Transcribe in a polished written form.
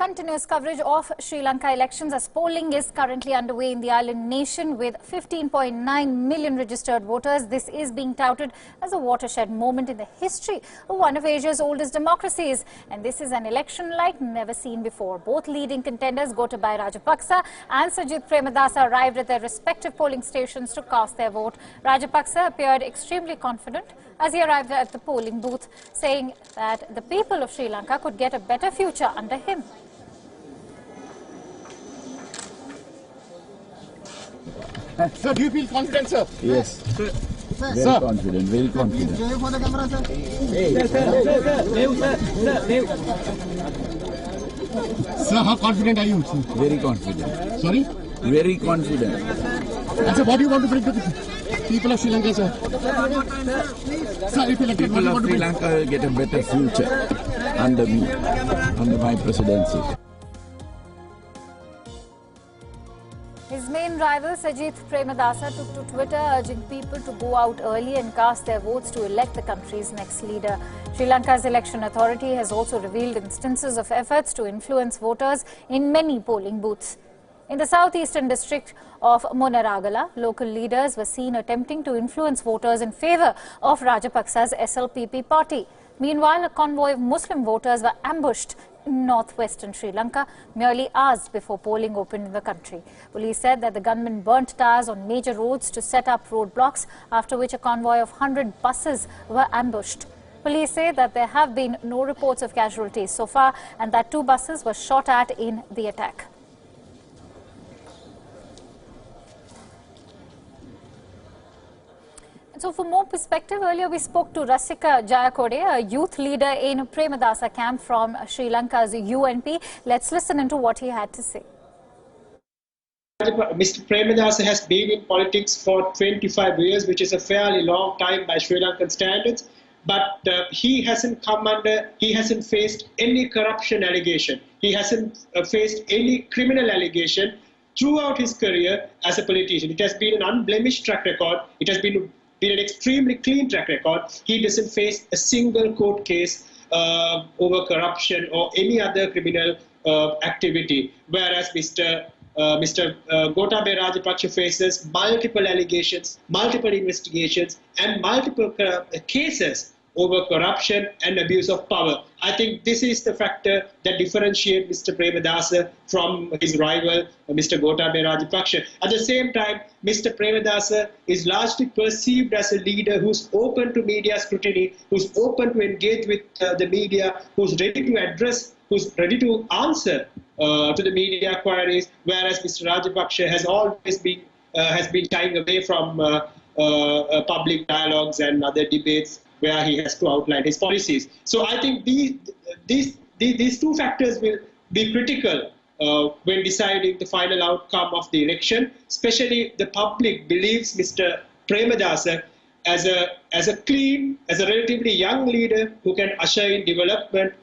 Continuous coverage of Sri Lanka elections as polling is currently underway in the island nation with 15.9 million registered voters. This is being touted as a watershed moment in the history of one of Asia's oldest democracies. And this is an election like never seen before. Both leading contenders, Gotabaya Rajapaksa and Sajith Premadasa, arrived at their respective polling stations to cast their vote. Rajapaksa appeared extremely confident as he arrived at the polling booth, saying that the people of Sri Lanka could get a better future under him. Sir, do you feel confident, sir? Yes. Very confident, very confident. Sir, how confident are you? Sir? Very confident. Sorry? Very confident. And sir, what do you want to bring to the people of Sri Lanka, sir? Sir, if elected, People of Sri Lanka will get a better future under me, under my presidency. His main rival, Sajith Premadasa, took to Twitter urging people to go out early and cast their votes to elect the country's next leader. Sri Lanka's election authority has also revealed instances of efforts to influence voters in many polling booths. In the southeastern district of Monaragala, local leaders were seen attempting to influence voters in favour of Rajapaksa's SLPP party. Meanwhile, a convoy of Muslim voters were ambushed in northwestern Sri Lanka merely hours before polling opened in the country. Police said that the gunmen burnt tires on major roads to set up roadblocks, after which a convoy of 100 buses were ambushed. Police say that there have been no reports of casualties so far and that 2 buses were shot at in the attack. So for more perspective, earlier we spoke to Rasika Jayakode, a youth leader in Premadasa camp from Sri Lanka's UNP. Let's listen into what he had to say. Mr. Premadasa has been in politics for 25 years, which is a fairly long time by Sri Lankan standards. But he hasn't faced any corruption allegation. He hasn't faced any criminal allegation throughout his career as a politician. It has been an unblemished track record. It has been an extremely clean track record. He doesn't face a single court case over corruption or any other criminal activity, whereas Mr. Gotabaya Rajapaksa faces multiple allegations, multiple investigations and multiple cases over corruption and abuse of power. I think this is the factor that differentiates Mr. Premadasa from his rival, Mr. Gotabaya Rajapaksa. At the same time, Mr. Premadasa is largely perceived as a leader who's open to media scrutiny, who's open to engage with the media, who's ready to address, who's ready to answer to the media queries, whereas Mr. Rajapaksa has always been shying away from public dialogues and other debates where he has to outline his policies. So I think these two factors will be critical when deciding the final outcome of the election. Especially the public believes Mr. Premadasa as a relatively young leader who can usher in development,